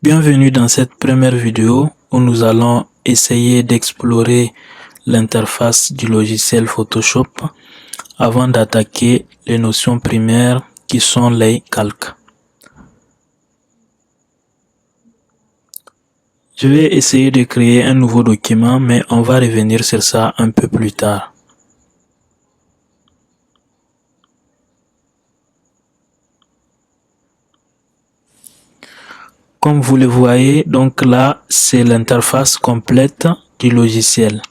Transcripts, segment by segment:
Bienvenue dans cette première vidéo où nous allons essayer d'explorer l'interface du logiciel Photoshop avant d'attaquer les notions primaires qui sont les calques. Je vais essayer de créer un nouveau document, mais on va revenir sur ça un peu plus tard. Comme vous le voyez, donc là, c'est l'interface complète du logiciel.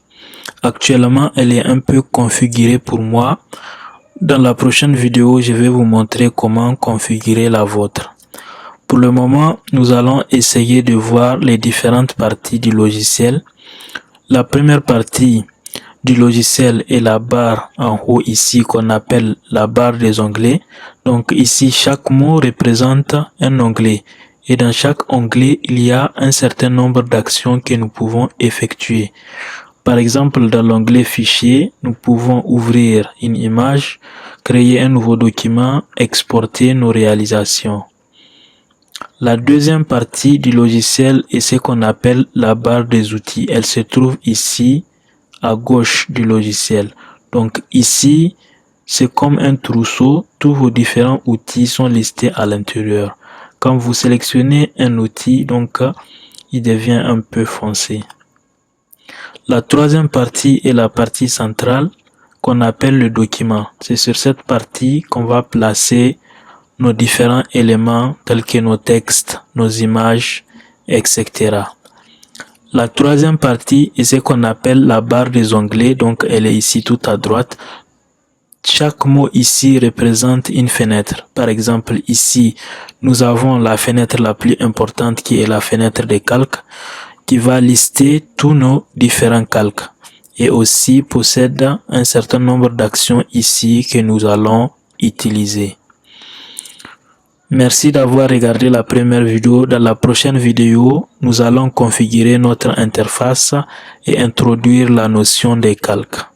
Actuellement, elle est un peu configurée pour moi. Dans la prochaine vidéo, je vais vous montrer comment configurer la vôtre. Pour le moment, nous allons essayer de voir les différentes parties du logiciel. La première partie du logiciel est la barre en haut ici qu'on appelle la barre des onglets. Donc ici, chaque mot représente un onglet. Et dans chaque onglet, il y a un certain nombre d'actions que nous pouvons effectuer. Par exemple, dans l'onglet Fichier, nous pouvons ouvrir une image, créer un nouveau document, exporter nos réalisations. La deuxième partie du logiciel est ce qu'on appelle la barre des outils. Elle se trouve ici, à gauche du logiciel. Donc ici, c'est comme un trousseau. Tous vos différents outils sont listés à l'intérieur. Quand vous sélectionnez un outil, donc il devient un peu foncé. La troisième partie est la partie centrale qu'on appelle le document. C'est sur cette partie qu'on va placer nos différents éléments tels que nos textes, nos images, etc. La troisième partie est ce qu'on appelle la barre des onglets. Donc elle est ici tout à droite. Chaque mot ici représente une fenêtre. Par exemple, ici, nous avons la fenêtre la plus importante qui est la fenêtre des calques, qui va lister tous nos différents calques et aussi possède un certain nombre d'actions ici que nous allons utiliser. Merci d'avoir regardé la première vidéo. Dans la prochaine vidéo, nous allons configurer notre interface et introduire la notion des calques.